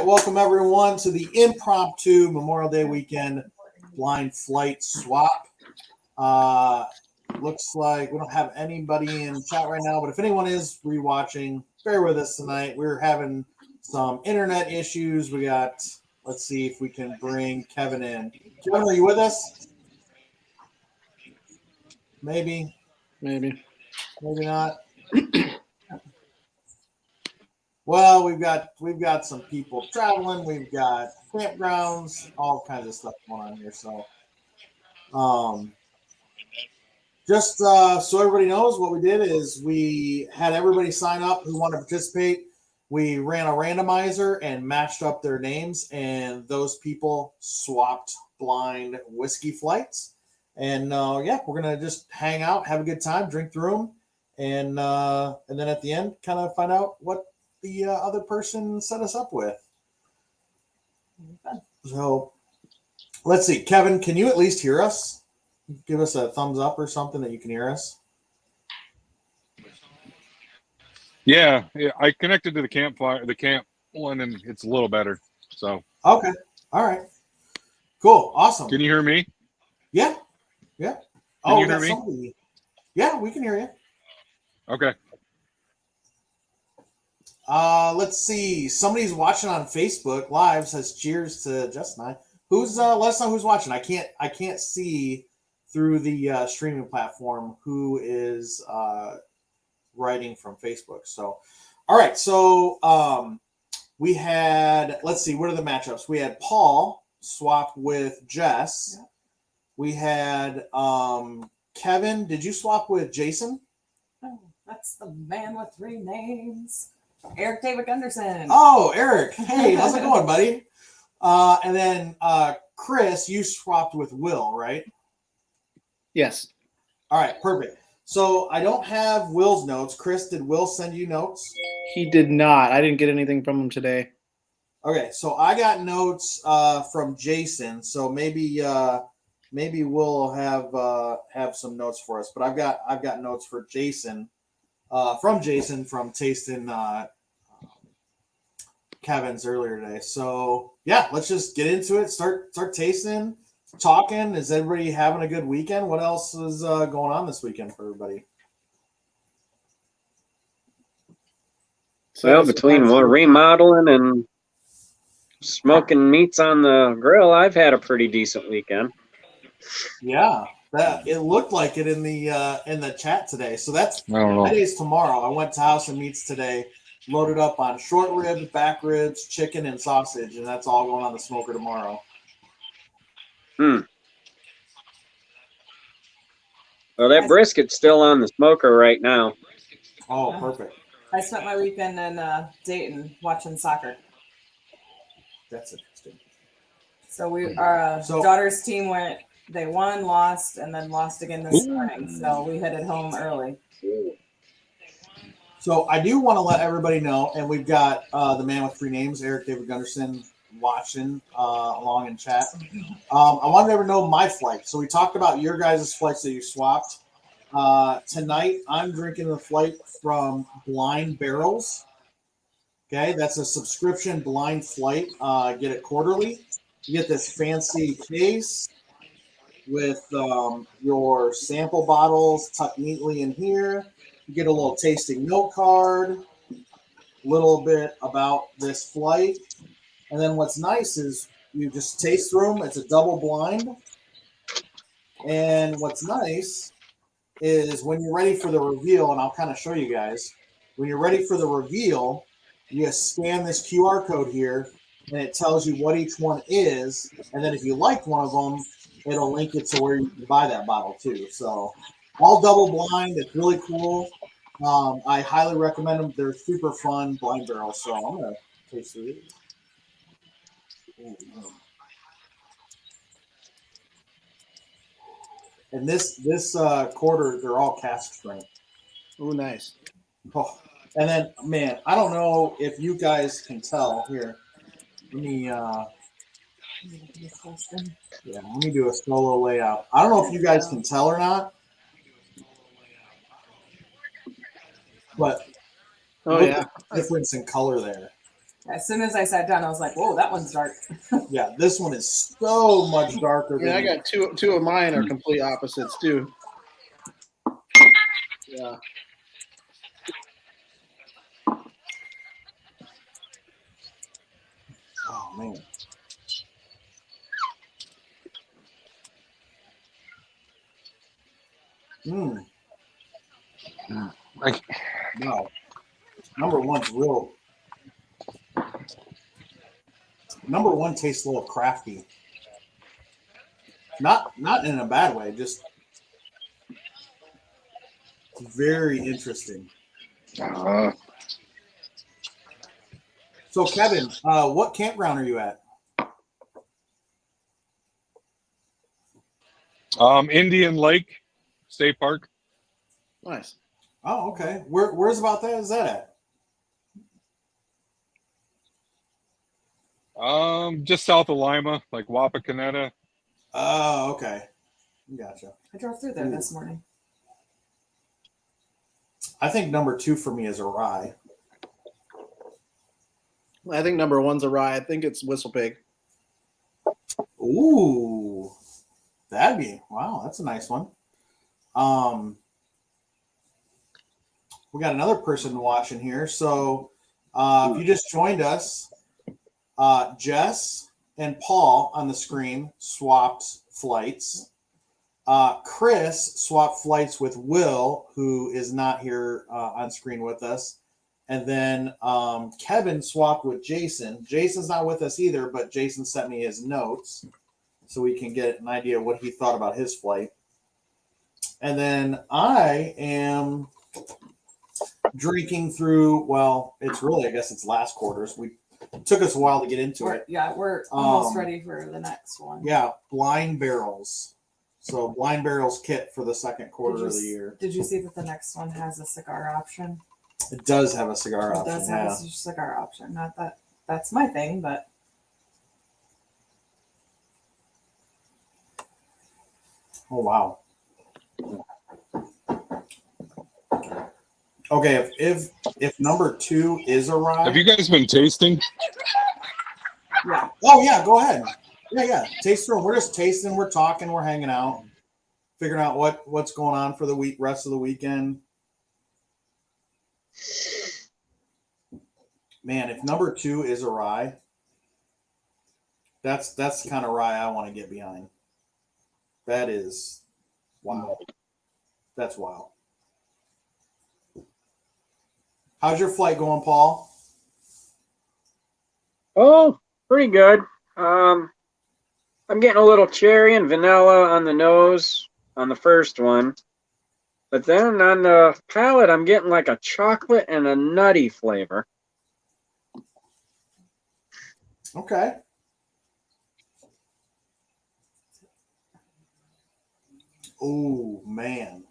welcome everyone to the impromptu Memorial Day weekend blind flight swap. Looks like we don't have anybody in chat right now, but if anyone is rewatching, bear with us tonight. We're having some internet issues. Let's see if we can bring Kevin in. Kevin, are you with us? Maybe not. Well, we've got some people traveling. We've got campgrounds, all kinds of stuff going on here. So, just so everybody knows, what we did is we had everybody sign up who wanted to participate. We ran a randomizer and matched up their names, and those people swapped blind whiskey flights. And we're gonna just hang out, have a good time, drink through them, and then at the end, kind of find out what the other person set us up with. So let's see. Kevin, can you at least hear us? Give us a thumbs up or something that you can hear us. Yeah, I connected to the camp one, and it's a little better. So okay, all right, cool, awesome. Can you hear me? Yeah. Can you hear me? Somebody. Yeah, we can hear you. Okay. Let's see. Somebody's watching on Facebook Live. Says cheers to Justin. And I. Who's let us know who's watching. I can't see through the streaming platform who is writing from Facebook. So, all right. So we had. Let's see. What are the matchups? We had Paul swap with Jess. Yeah. We had Kevin. Did you swap with Jason? Oh, that's the man with three names. Eric David Gunderson. Oh, Eric. Hey, how's it going, buddy? And then Chris, you swapped with Will, right? Yes. All right, perfect. So I don't have Will's notes. Chris, did Will send you notes? He did not. I didn't get anything from him today. Okay, so I got notes from Jason. So maybe we'll have some notes for us. But I've got notes for Jason. From tasting Kevin's earlier today. So yeah, let's just get into it. Start tasting, talking. Is everybody having a good weekend? What else is going on this weekend for everybody? Well, between remodeling and smoking meats on the grill, I've had a pretty decent weekend. Yeah. That it looked like it in the chat today. So that is tomorrow. I went to House and Meats today, loaded up on short ribs, back ribs, chicken, and sausage, and that's all going on the smoker tomorrow. Well, that brisket's still on the smoker right now. Oh, perfect. I spent my weekend in Dayton watching soccer. That's interesting. So our daughter's team went. They won, lost, and then lost again this morning. So we headed home early. So I do want to let everybody know, and we've got the man with three names, Eric David Gunderson, watching along in chat. I wanted everyone to know my flight. So we talked about your guys' flights that you swapped. Tonight, I'm drinking the flight from Blind Barrels. Okay, that's a subscription blind flight. Get it quarterly. You get this fancy case with your sample bottles tucked neatly in here. You get a little tasting note card, a little bit about this flight. And then what's nice is you just taste through them. It's a double blind. And what's nice is when you're ready for the reveal, and I'll kind of show you guys, when you're ready for the reveal, you just scan this QR code here, and it tells you what each one is. And then if you like one of them, it'll link it to where you can buy that bottle too. So all double blind. It's really cool. I highly recommend them. They're super fun blind barrels. So I'm going to taste these. And this quarter, they're all cask strength. Oh, nice. Oh, and then, man, I don't know if you guys can tell here. Let me do a solo layout. I don't know if you guys can tell or not, but difference in color there. As soon as I sat down, I was like, "Whoa, that one's dark." Yeah, this one is so much darker Yeah, I than. got two of mine are complete opposites too. Yeah. Oh man. Mm. Like, Wow. Number one's real. Number one tastes a little crafty. Not in a bad way, just very interesting. So Kevin, what campground are you at? Indian Lake State Park. Nice. Oh, okay. Where's about that is that at? Just south of Lima, like Wapakoneta. Oh, okay. Gotcha. I drove through there this morning. I think number two for me is a rye. I think number one's a rye. I think it's Whistle Pig. Ooh, wow. That's a nice one. We got another person watching here. So, if you just joined us, Jess and Paul on the screen swapped flights. Chris swapped flights with Will, who is not here on screen with us. And then Kevin swapped with Jason. Jason's not with us either, but Jason sent me his notes so we can get an idea of what he thought about his flight. And then I am drinking through, well, it's really, I guess it's last quarters. It took us a while to get into it. Yeah, we're almost ready for the next one. Yeah, Blind Barrels. So Blind Barrels kit for the second quarter of the year. Did you see that the next one has a cigar option? It does have a cigar option. It does have a cigar option. Not that that's my thing, but oh wow. Okay, if number two is a rye. Have you guys been tasting? yeah. Oh yeah, go ahead. Yeah. Taste through. We're just tasting. We're talking. We're hanging out, figuring out what's going on for the rest of the weekend. Man, if number two is a rye, that's the kind of rye I want to get behind. That is wow. That's wild. How's your flight going, Paul? Oh, pretty good. I'm getting a little cherry and vanilla on the nose on the first one. But then on the palate, I'm getting like a chocolate and a nutty flavor. Okay. Oh, man.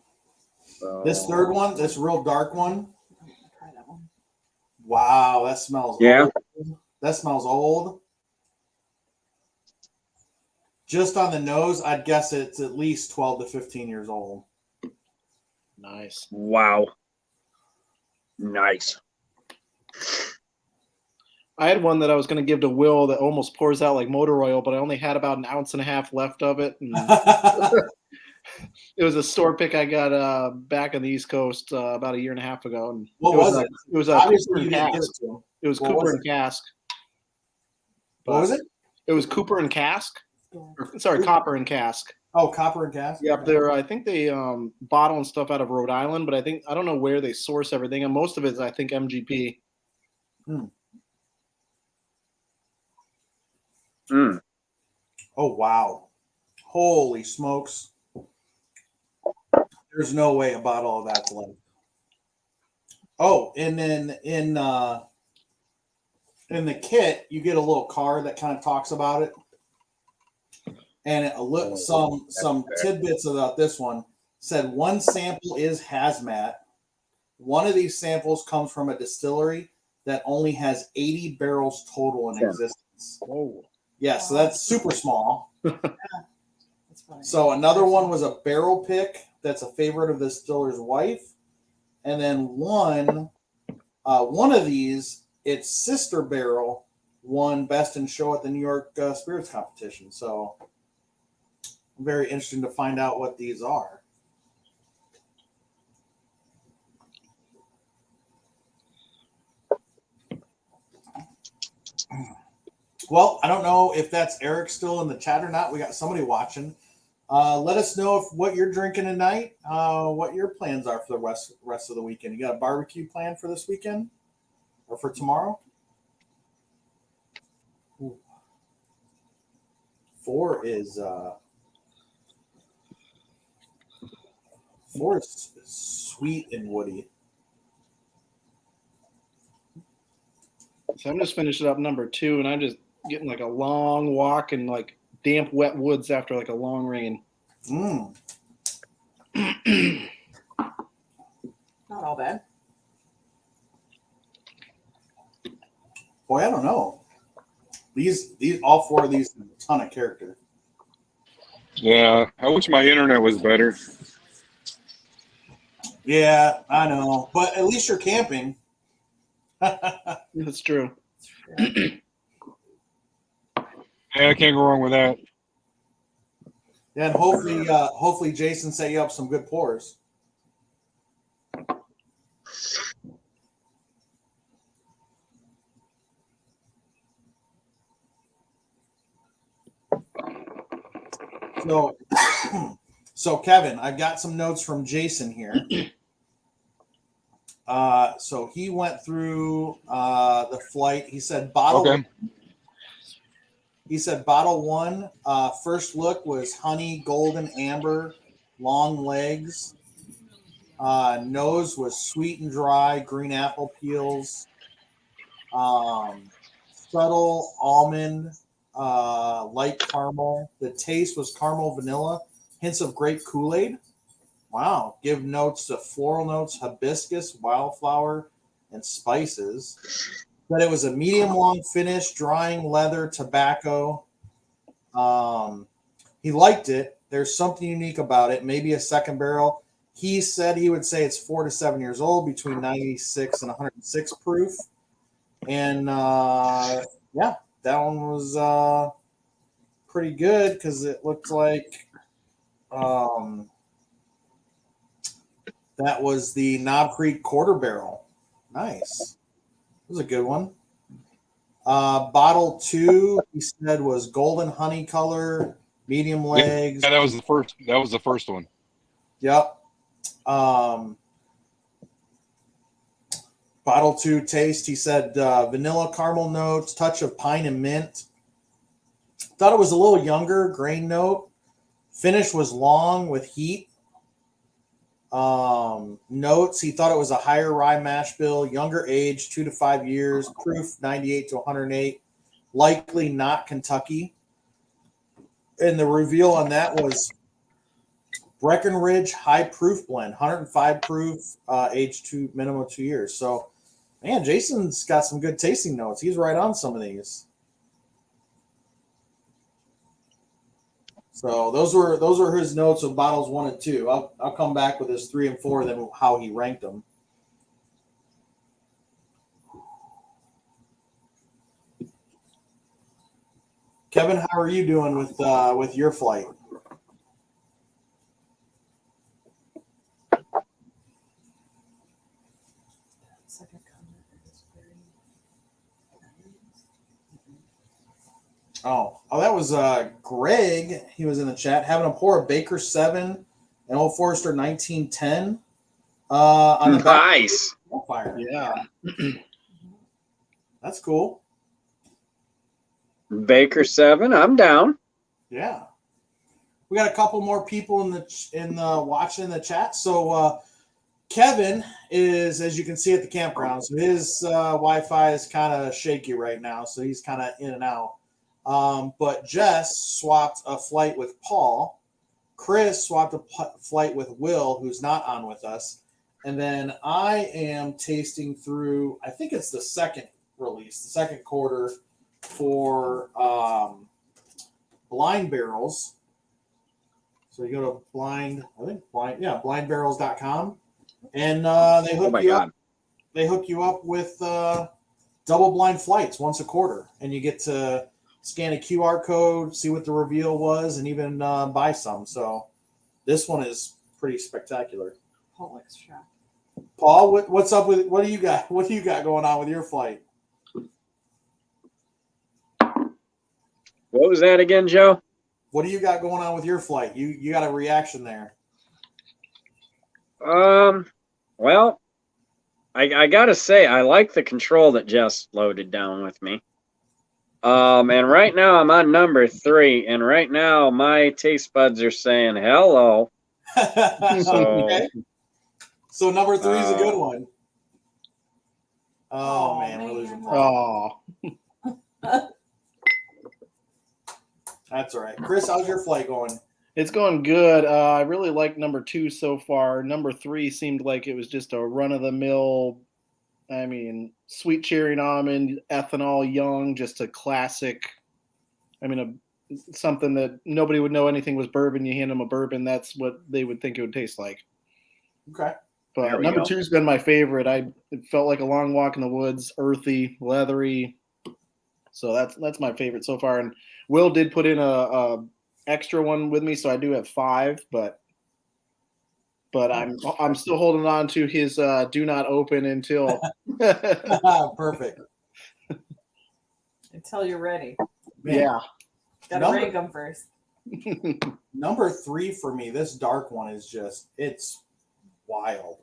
So, This third one, this real dark one. Try that one. Wow, that smells Yeah. old. That smells old. Just on the nose, I'd guess it's at least 12 to 15 years old. Nice. Wow. Nice. I had one that I was going to give to Will that almost pours out like motor oil, but I only had about 1.5 ounces left of it. And it was a store pick I got back on the East Coast about 1.5 years ago. And What was it? It was a Obviously, Cooper you and didn't give Cask. it to him. It was What Cooper was and Cask. What was it? It was Cooper and Cask. Sorry, Copper and Cask. Oh, Copper and Cask? Yep, they're. I think they bottle and stuff out of Rhode Island, but I don't know where they source everything, and most of it is I think MGP. Oh, wow. Holy smokes. There's no way a bottle of that's left. Oh, and then in the kit, you get a little card that kind of talks about it. And some tidbits about this one said one sample is hazmat. One of these samples comes from a distillery that only has 80 barrels total in existence. Whoa. Yeah, so that's super small. That's funny. So another one was a barrel pick that's a favorite of the distiller's wife. And then one of these its sister barrel won Best in Show at the New York Spirits Competition. So very interesting to find out what these are. Well, I don't know if that's Eric still in the chat or not. We got somebody watching. Let us know what you're drinking tonight, what your plans are for the rest of the weekend. You got a barbecue plan for this weekend or for tomorrow? Ooh. 4 is sweet and woody. So I'm just finishing up number 2, and I'm just getting like a long walk in like damp, wet woods after like a long rain. Mm. Not all bad. Boy, I don't know. These all 4 of these have a ton of character. Yeah, I wish my internet was better. Yeah, I know, but at least you're camping. That's true. Yeah, I can't go wrong with that. Yeah, and hopefully Jason set you up some good pours. So Kevin, I've got some notes from Jason here. So he went through the flight. He said bottle. Okay. He said bottle 1. First look was honey, golden amber, long legs. Nose was sweet and dry, green apple peels. Subtle almond, light caramel. The taste was caramel vanilla, hints of grape Kool-Aid. Wow. Give notes to floral notes, hibiscus, wildflower, and spices. But it was a medium long finish, drying leather, tobacco. He liked it. There's something unique about it. Maybe a second barrel. He said he would say it's 4 to 7 years old, between 96 and 106 proof. And yeah, that one was pretty good because it looked like that was the Knob Creek quarter barrel. Nice. That was a good one. Bottle 2, he said, was golden honey color, medium legs. Yeah, that was the first. That was the first one. Yep. Bottle 2 taste, he said, vanilla caramel notes, touch of pine and mint. Thought it was a little younger, grain note. Finish was long with heat. Notes, he thought it was a higher rye mash bill, younger age, 2 to 5 years, proof 98 to 108, likely not Kentucky. And the reveal on that was Breckenridge high proof blend, 105 proof, age 2, minimum 2 years. So, man, Jason's got some good tasting notes. He's right on some of these. So those were his notes of bottles 1 and 2. I'll come back with his 3 and 4, then how he ranked them. Kevin, how are you doing with your flight? Oh, that was Greg. He was in the chat having a pour of Baker 7 and Old Forester 1910 on the nice fire. Yeah, that's cool. Baker 7. I'm down. Yeah, we got a couple more people in the watching in the chat. So Kevin is, as you can see at the campground, so his Wi-Fi is kind of shaky right now, so he's kind of in and out. But Jess swapped a flight with Paul. Chris swapped a flight with Will, who's not on with us. And then I am tasting through, I think it's the second release, the second quarter for Blind Barrels. So you go to blindbarrels.com, and they hook you up with double blind flights once a quarter, and you get to scan a QR code, see what the reveal was, and even buy some. So this one is pretty spectacular. Paul extract. Paul, what's up with what do you got? What do you got going on with your flight? What was that again, Joe? What do you got going on with your flight? You got a reaction there. Well, I gotta say, I like the control that Jess loaded down with me. And right now I'm on number 3, and right now my taste buds are saying hello. Okay. So number 3 is a good one. Oh man, we're losing Paul. Oh, That's all right. Chris, how's your flight going? it's going good. I really like number 2 so far. Number 3 seemed like it was just a run-of-the-mill, I mean, sweet cherry and almond, ethanol, young, just a classic. I mean, something that nobody would know anything was bourbon. You hand them a bourbon, that's what they would think it would taste like. Okay. But number 2's been my favorite. It felt like a long walk in the woods, earthy, leathery. So that's my favorite so far. And Will did put in a extra one with me, so I do have 5. But I'm still holding on to his do not open until. Perfect. Until you're ready. Man, Yeah. Gotta rank them first. Number 3 for me, this dark one is it's wild.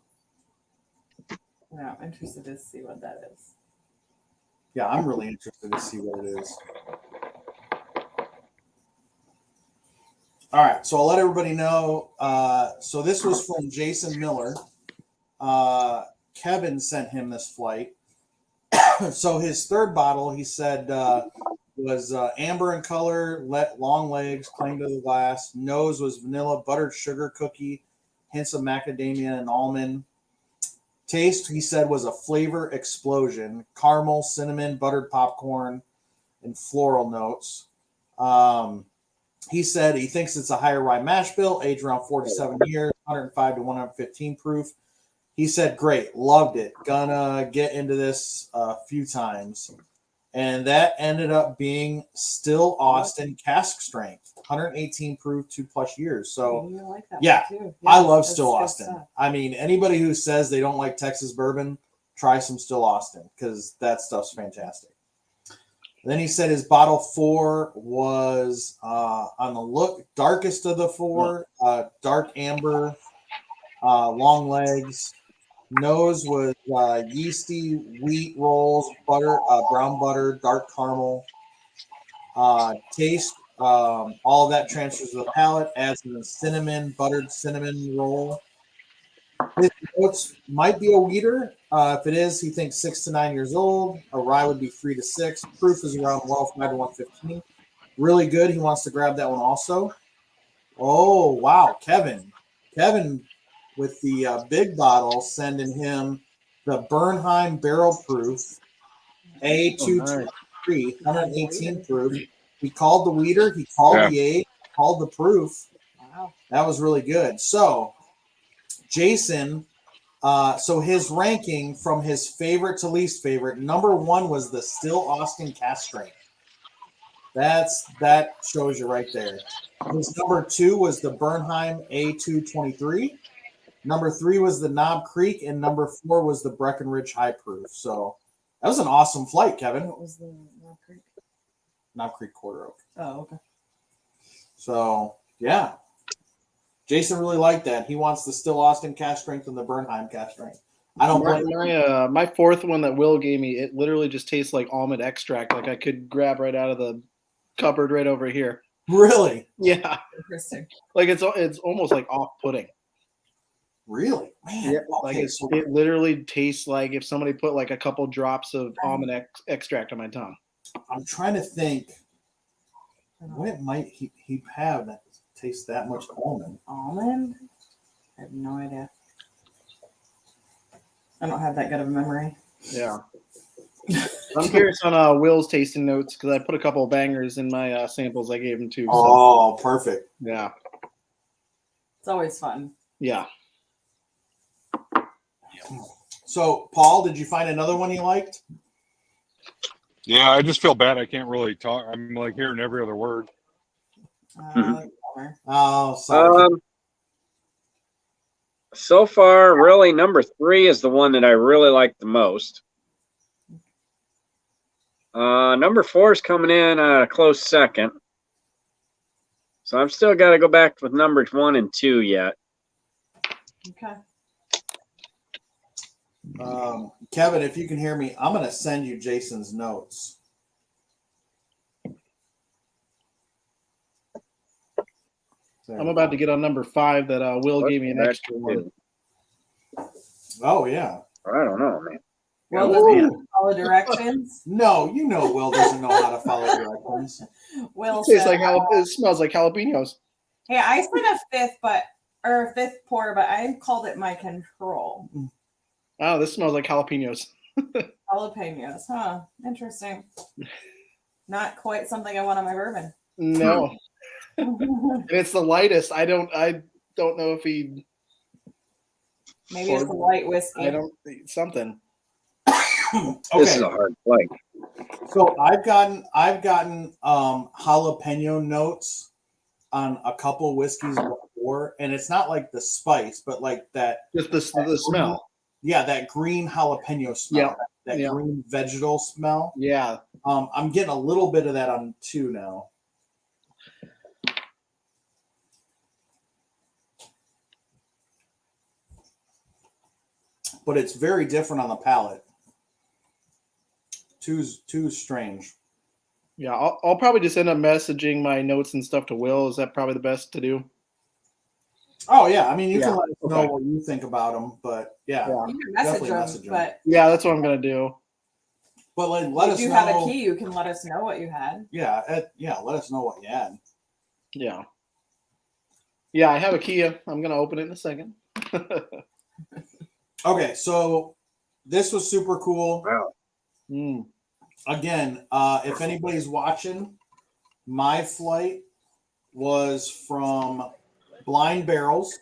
Yeah, I'm interested to see what that is. Yeah, I'm really interested to see what it is. All right, so I'll let everybody know. So this was from Jason Miller. Kevin sent him this flight. So his third bottle, he said, was amber in color, long legs, claim to the glass. Nose was vanilla, buttered sugar cookie, hints of macadamia and almond. Taste, he said, was a flavor explosion. Caramel, cinnamon, buttered popcorn, and floral notes. He said he thinks it's a higher rye mash bill, aged around 4 to 7 years, 105 to 115 proof. He said, great, loved it. Gonna get into this a few times. And that ended up being Still Austin cask strength, 118 proof, 2+ years. So, You like that yeah, one too. I love that's Still good Austin. stuff. I mean, anybody who says they don't like Texas bourbon, try some Still Austin because that stuff's fantastic. Then he said his bottle 4 was on the darkest of the 4, dark amber, long legs. Nose was yeasty wheat rolls, butter, brown butter, dark caramel. Taste, all of that transfers to the palate, adds in the cinnamon, buttered cinnamon roll. His notes might be a weeder. If it is, he thinks 6 to 9 years old. A rye would be 3 to 6. Proof is around 105 to 115. Really good. He wants to grab that one also. Oh, wow. Kevin with the big bottle sending him the Bernheim Barrel Proof A223, 118 proof. He called the weeder. He called the age. Called the proof. Wow. That was really good. So, Jason, so his ranking from his favorite to least favorite, number 1 was the Still Austin cask strength. That shows you right there. His number 2 was the Bernheim A223. Number 3 was the Knob Creek, and number 4 was the Breckenridge High Proof. So that was an awesome flight, Kevin. What was the Knob Creek? Knob Creek Quarter Oak. Oh, okay. So yeah, Jason really liked that. He wants the Still Austin cask strength and the Bernheim cask strength. I don't blame my 4th one that Will gave me, it literally just tastes like almond extract. Like I could grab right out of the cupboard right over here. Really? Yeah. Interesting. Like it's almost like off-putting. Really? Man. Yeah, Okay, like it literally tastes like if somebody put like a couple drops of almond extract on my tongue. I'm trying to think what might he have that tastes that much almond. Almond? I have no idea. I don't have that good of a memory. Yeah. I'm curious on Will's tasting notes because I put a couple of bangers in my samples I gave him too. So. Oh, perfect. Yeah. It's always fun. Yeah. So, Paul, did you find another one you liked? Yeah, I just feel bad. I can't really talk. I'm like hearing every other word. Oh, sorry. So far, really, number 3 is the one that I really like the most. Number 4 is coming in a close second. So I've still got to go back with numbers 1 and 2 yet. Okay. Kevin, if you can hear me, I'm going to send you Jason's notes. I'm about to get on number 5 that Will gave me an extra one. Oh, yeah. I don't know, man. Will doesn't follow directions. No, you know Will doesn't know how to follow directions. Will It, said, it smells like jalapenos. hey, I said a fifth pour, but I called it my control. Oh, this smells like jalapenos. Jalapenos, huh? Interesting. Not quite something I want on my bourbon. No. And it's the lightest. I don't know if he Maybe it's a light whiskey. Something. Okay. This is a hard flight. So I've gotten jalapeno notes on a couple of whiskeys before, and it's not like the spice, but like that Just the smell. Yeah, that green jalapeno smell. Yeah. That green vegetal smell. Yeah. I'm getting a little bit of that on 2 now. But it's very different on the palate. Two's strange. Yeah, I'll probably just end up messaging my notes and stuff to Will. Is that probably the best to do? Oh yeah, I mean you Yeah, can let us know okay. what you think about them, but yeah, You can message them, but yeah, that's what I'm gonna do. But let us know. If you have a key, you can let us know what you had. Yeah, let us know what you had. Yeah. Yeah, I have a key. I'm gonna open it in a second. Okay, so this was super cool. Wow. Again, if anybody's watching, my flight was from Blind Barrels.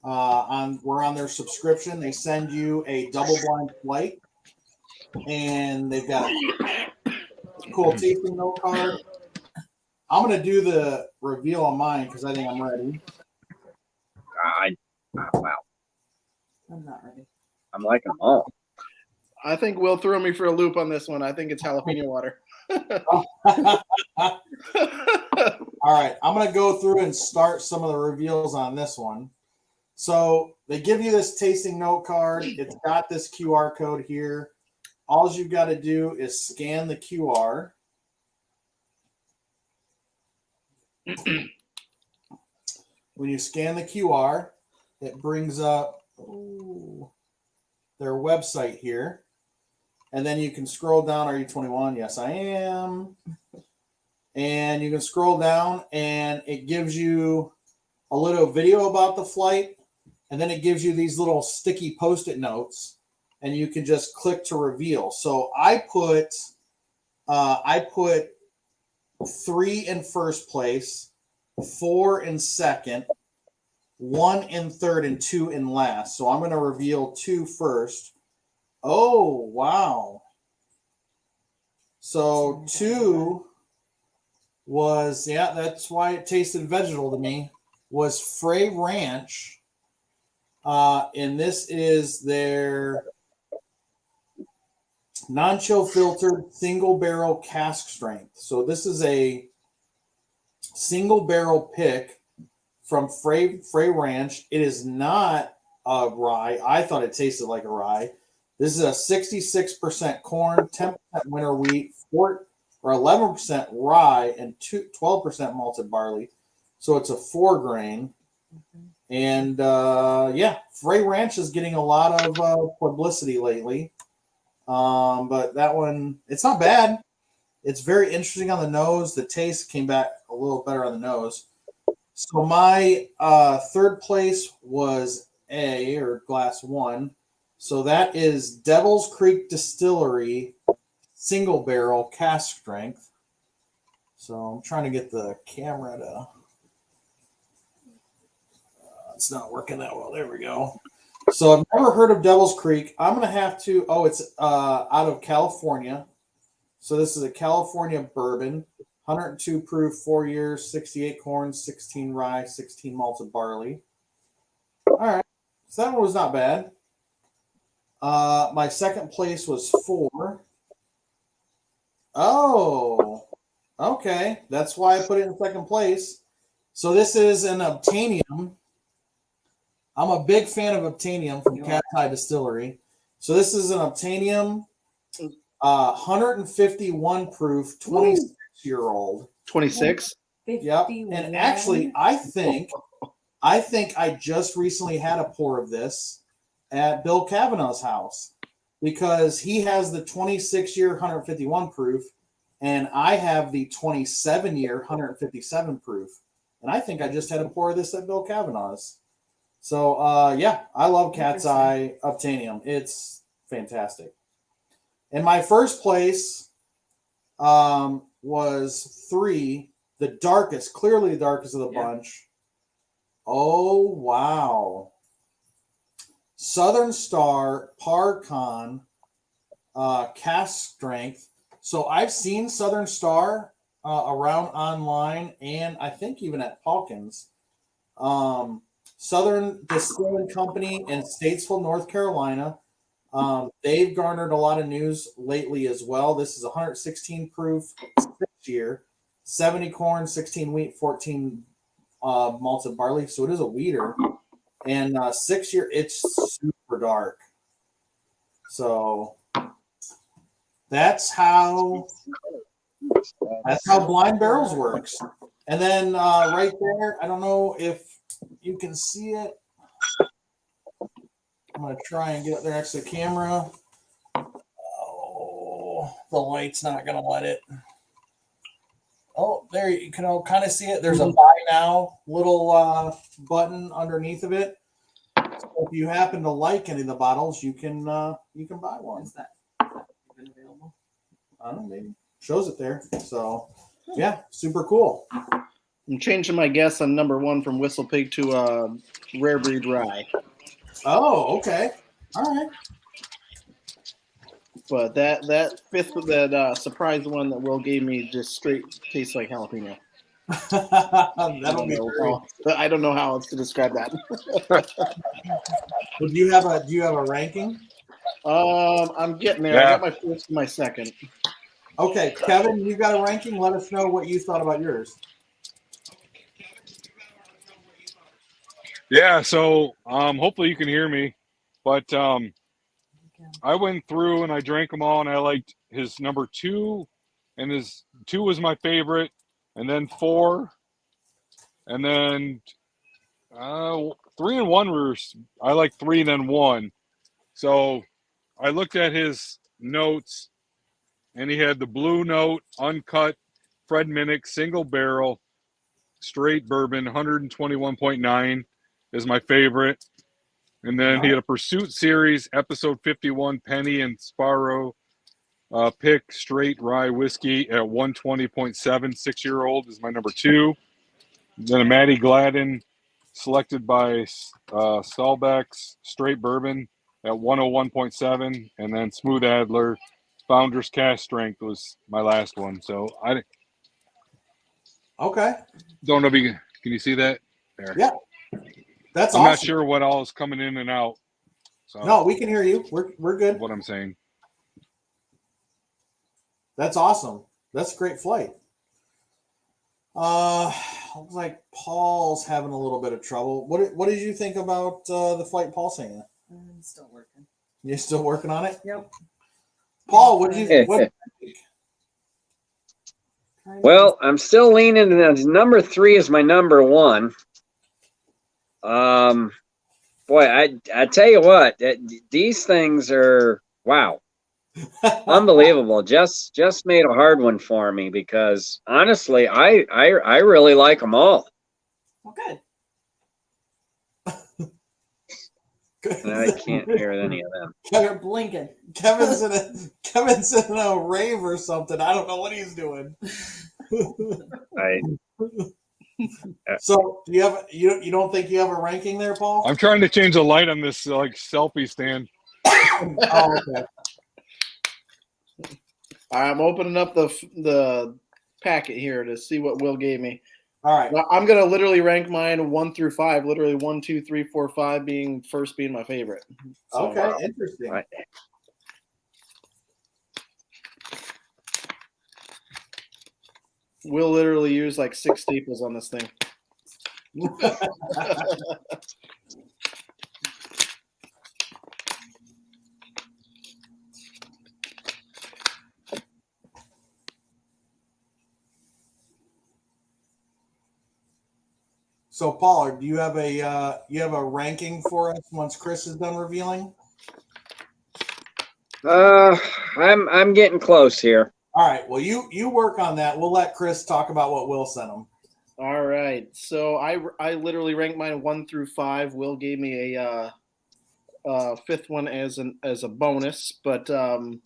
We're on their subscription. They send you a double blind flight, and they've got a cool tasting note card. I'm gonna do the reveal on mine because I think I'm ready. Wow. I'm not ready. I'm liking them all. I think Will threw me for a loop on this one. I think it's jalapeno water. All right, I'm going to go through and start some of the reveals on this one. So they give you this tasting note card. It's got this QR code here. All you've got to do is scan the QR. When you scan the QR, it brings up their website here. And then you can scroll down. Are you 21? Yes, I am. And you can scroll down and it gives you a little video about the flight. And then it gives you these little sticky Post-it notes. And you can just click to reveal. So I put 3 in first place, 4 in second, 1 in third, and 2 in last. So I'm going to reveal 2 first. Oh, wow. So 2 was, that's why it tasted vegetal to me, was Frey Ranch. And this is their non-chill filtered single barrel cask strength. So this is a single barrel pick from Frey Ranch. It is not a rye. I thought it tasted like a rye. This is a 66% corn, 10% winter wheat, 11% rye, and 12% malted barley. So it's a 4 grain. And Frey Ranch is getting a lot of publicity lately. But that one, it's not bad. It's very interesting on the nose. The taste came back a little better on the nose. So my third place was A, or glass 1. So that is Devil's Creek Distillery single barrel cask strength. So I'm trying to get the camera to. It's not working that well. There we go. So I've never heard of Devil's Creek. I'm going to have to. Oh, it's out of California. So this is a California bourbon, 102 proof, 4 years, 68 corn, 16 rye, 16 malted barley. All right, so that one was not bad. My second place was 4. Oh, okay. That's why I put it in second place. So this is an Obtainium. I'm a big fan of Obtainium from Cat's Eye Distillery. So this is an Obtainium, 151 proof, 26-year-old. 26. Yep. And actually, I think I just recently had a pour of this at Bill Kavanaugh's house because he has the 26-year 151 proof, and I have the 27-year 157 proof. And I think I just had a pour of this at Bill Kavanaugh's. So, yeah, I love Cat's Eye Obtainium. It's fantastic. And my first place was 3, the darkest, clearly the darkest of the bunch. Oh, wow. Southern Star Parcon cask strength. So I've seen Southern Star around online and I think even at Hawkins. Southern Distilling Company in Statesville, North Carolina. They've garnered a lot of news lately as well. This is 116 proof, 6-year, 70 corn, 16 wheat, 14 malted barley. So it is a wheater. And 6-year, it's super dark. So that's how Blind Barrels works. And then right there, I don't know if you can see it. I'm going to try and get it there next to the camera. Oh, the light's not going to let it. Oh, there you can kind of see it. There's a buy now little button underneath of it. So if you happen to like any of the bottles, you can buy one. Is that even available? I don't know, maybe shows it there. So yeah, super cool. I'm changing my guess on number 1 from Whistle Pig to Rare Breed Rye. Oh, okay. All right. But that fifth, that surprise one that Will gave me just straight tastes like jalapeno. That'll be great. I don't know how else to describe that. Well, do you have a ranking? I'm getting there. Yeah. I got my first and my second. Okay, Kevin, you got a ranking? Let us know what you thought about yours. Yeah, so hopefully you can hear me. But I went through and I drank them all, and I liked his number 2, and his 2 was my favorite, and then 4, and then 3 and 1 were I like 3 then 1. So I looked at his notes, and he had the blue note, uncut, Fred Minnick, single barrel, straight bourbon, 121.9 is my favorite. And then he had a Pursuit Series, episode 51, Penny and Sparrow pick, straight rye whiskey at 120.7, 6-year-old is my number 2. Then a Matty Gladden, selected by Stallbeck's, straight bourbon at 101.7. And then Smooth Adler, Founder's Cask Strength was my last one. So I Okay. don't know if you can you see that? There. Yeah. That's I'm awesome. not sure what all is coming in and out. So No, we can hear you. We're good. what I'm saying. That's awesome. That's a great flight. Looks like Paul's having a little bit of trouble. What did you think about the flight Paul's saying? I'm still working. You're still working on it? Yep. Paul, what did you think? Well, I'm still leaning to number 3 is my number 1. Boy, I tell you what, these things are wow, unbelievable. Just made a hard one for me because honestly, I really like them all. Well, good. And I can't hear any of them. You're blinking. Kevin's in a rave or something. I don't know what he's doing. So do you don't think you have a ranking there, Paul? I'm trying to change the light on this like selfie stand. Oh, okay. I'm opening up the packet here to see what Will gave me. All right. Well, I'm gonna literally rank mine 1 through 5. Literally 1, 2, 3, 4, 5 being my favorite. So, Okay, interesting. Right. Will literally use like 6 staples on this thing. So, Paul, do you have a ranking for us once Chris is done revealing? I'm getting close here. All right. Well, you work on that. We'll let Chris talk about what Will sent him. All right. So I literally ranked mine 1 through 5. Will gave me a fifth one as a bonus, but so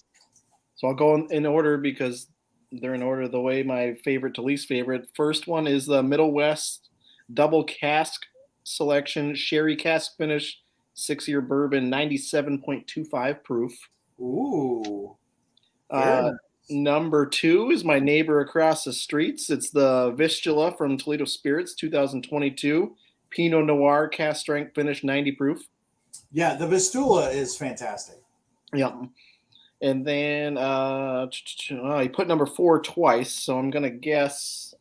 I'll go in order because they're in order the way my favorite to least favorite. First one is the Middle West Double Cask Selection Sherry Cask Finish 6-year bourbon, 97.25 proof. Ooh. Number 2 is my neighbor across the streets. It's the Vistula from Toledo Spirits 2022 Pinot Noir Cask Strength Finish, 90 proof. Yeah, the Vistula is fantastic. Yeah. And then he put number 4 twice, so I'm gonna guess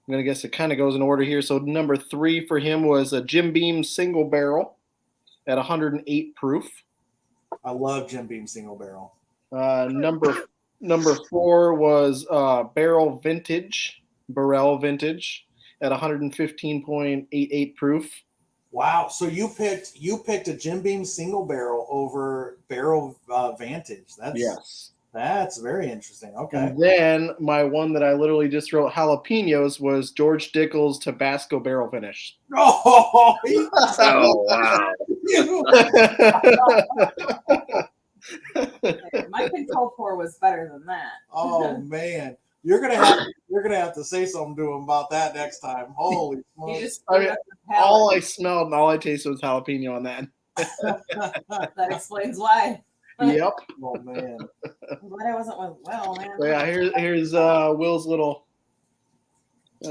it kind of goes in order here. So number 3 for him was a Jim Beam single barrel at 108 proof. I love Jim Beam single barrel. Number 4 was Barrel Vintage at 115.88 proof. Wow! So you picked a Jim Beam single barrel over Barrel Vantage. That's very interesting. Okay. And then my one that I literally just wrote jalapenos was George Dickel's Tabasco Barrel Finish. Oh, wow! My control pour was better than that. Oh man, you're gonna have to say something to him about that next time. Holy smokes! All I smelled and all I tasted was jalapeno on that. That explains why. Yep. Oh man. I'm glad I wasn't with Will, man. So yeah, here's Will's little. Yeah.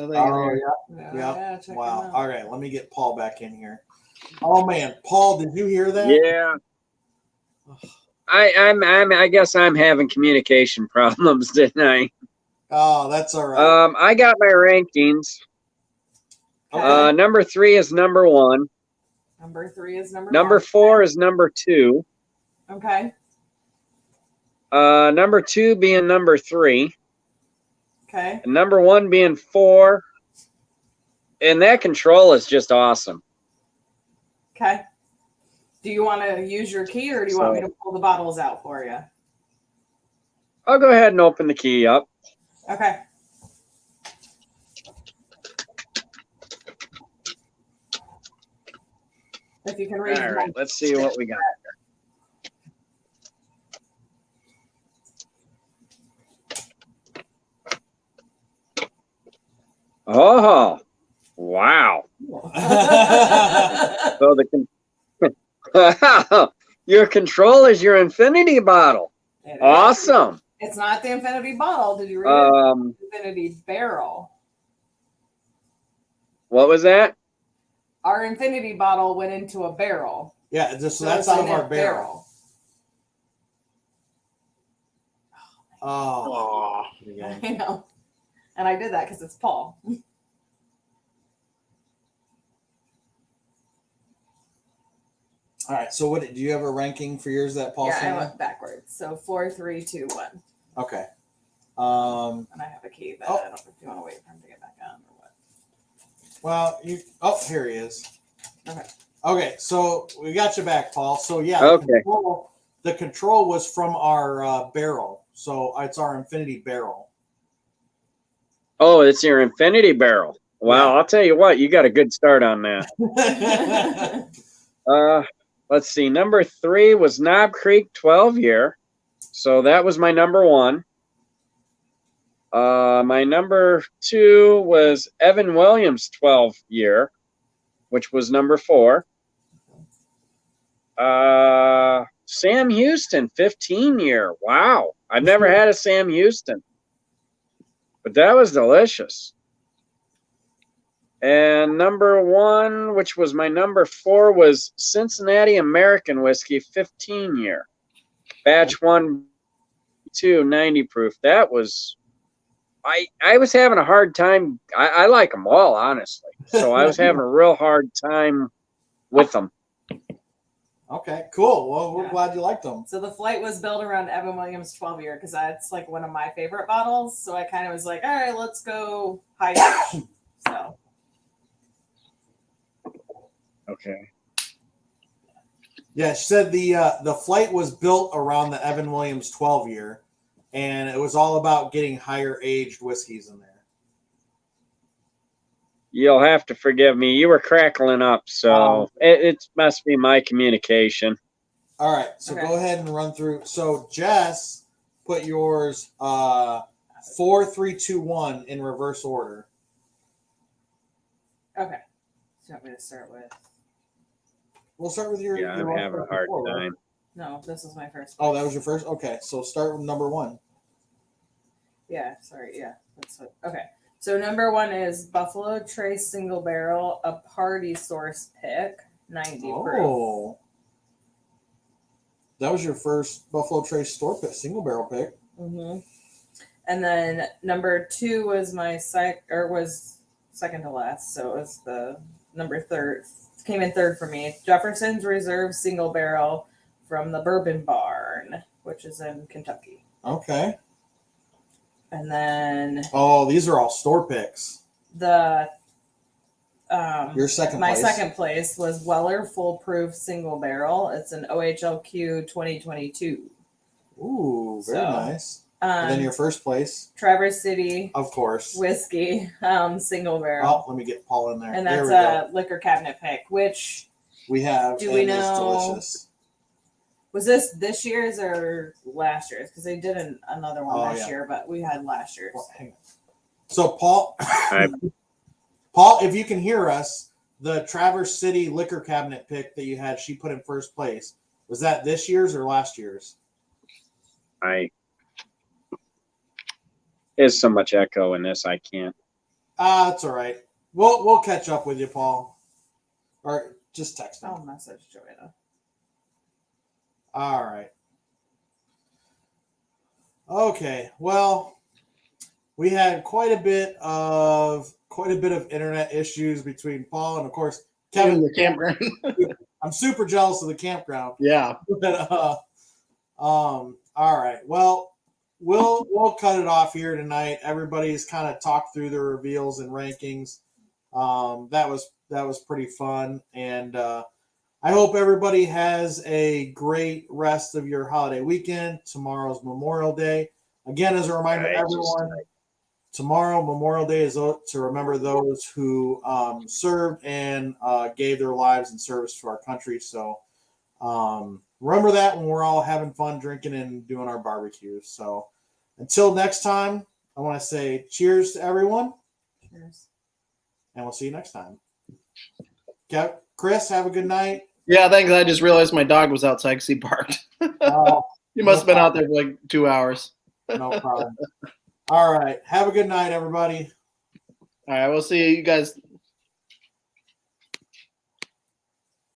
Wow. All right, let me get Paul back in here. Oh man, Paul, did you hear that? Yeah. I guess I'm having communication problems tonight. Oh, that's all right. I got my rankings. Okay. Number 3 is number 1. Number 3 is number 1. 4 is number 2. Okay. Number 2 being number 3. Okay. And number 1 being 4. And that control is just awesome. Okay. Do you want to use your key or do you want me to pull the bottles out for you? I'll go ahead and open the key up. Okay. If you can read. All right, let's see what we got. Oh, wow. So your control is your infinity bottle. Awesome. It's not the infinity bottle. Did you read it? Infinity barrel. What was that? Our infinity bottle went into a barrel. Yeah, so that's out of our barrel. Oh. I know. And I did that because it's Paul. All right. So, do you have a ranking for yours that Paul sent? Yeah, I went backwards. So 4, 3, 2, 1. Okay. And I have a key, but I don't know if you want to wait for him to get back on or what. Well, here he is. Okay. Okay. So we got you back, Paul. So yeah. Okay. The control was from our barrel. So it's our infinity barrel. Oh, it's your infinity barrel. Wow, Yeah. I'll tell you what, you got a good start on that. Let's see. Number 3 was Knob Creek 12-year. So that was my number 1. My number 2 was Evan Williams 12-year, which was number 4. Sam Houston, 15-year. Wow. I've never had a Sam Houston, but that was delicious. And number 1, which was my number 4, was Cincinnati American Whiskey, 15-year. Batch 1, 2, 90 proof. That was, I was having a hard time. I like them all, honestly. So I was having a real hard time with them. Okay, cool. Well, we're glad you liked them. So the flight was built around Evan Williams 12-year because that's like one of my favorite bottles. So I kind of was like, all right, let's go high age. So. Okay. Yeah, she said the flight was built around the Evan Williams 12-year, and it was all about getting higher aged whiskeys in there. You'll have to forgive me. You were crackling up, so it must be my communication. All right, so go ahead and run through. So Jess put yours 4, 3, 2, 1 in reverse order. Okay. So you want me to start with? We'll start with your. Yeah, I'm your having a hard time. No, this is my first. Oh, that was your first? Okay, so start with number 1. Yeah, sorry. Yeah, that's what. Okay. So number 1 is Buffalo Trace Single Barrel, a Party Source pick, 90 proof. Oh. That was your first Buffalo Trace store pick, single barrel pick. Mm-hmm. And then number 2 was my was second to last, so it was the number 3rd. Came in 3rd for me. Jefferson's Reserve Single Barrel from the Bourbon Barn, which is in Kentucky. Okay. And then these are all store picks. the Your second my place. second place was Weller Full Proof Single Barrel. It's an OHLQ 2022. Ooh, very So, nice. And then your first place, Traverse City, of course, whiskey single barrel. Oh, let me get Paul in there. And there that's we a liquor cabinet pick, which we have. Do we and it's know- delicious. was this year's or last year's? Because they did another one this year, but we had last year's. Well, hang on. So Paul, Paul, if you can hear us, the Traverse City liquor cabinet pick that you had, she put in first place. Was that this year's or last year's? There's so much echo in this, I can't. That's all right. We'll catch up with you, Paul, or just text me. I'll message Joanna. All right. Okay. Well, we had quite a bit of internet issues between Paul and, of course, Kevin. The campground. I'm super jealous of the campground. Yeah. But, all right. Well, we'll cut it off here tonight. Everybody's kind of talked through their reveals and rankings. That was pretty fun, and I hope everybody has a great rest of your holiday weekend. Tomorrow's Memorial Day. Again, as a reminder, everyone, tomorrow Memorial Day is to remember those who served and gave their lives in service to our country. So remember that when we're all having fun drinking and doing our barbecues. So until next time, I want to say cheers to everyone. Cheers. And we'll see you next time. Chris, have a good night. Yeah, thanks. I just realized my dog was outside because he barked. He must have been out there for like 2 hours. No problem. All right. Have a good night, everybody. All right. We'll see you guys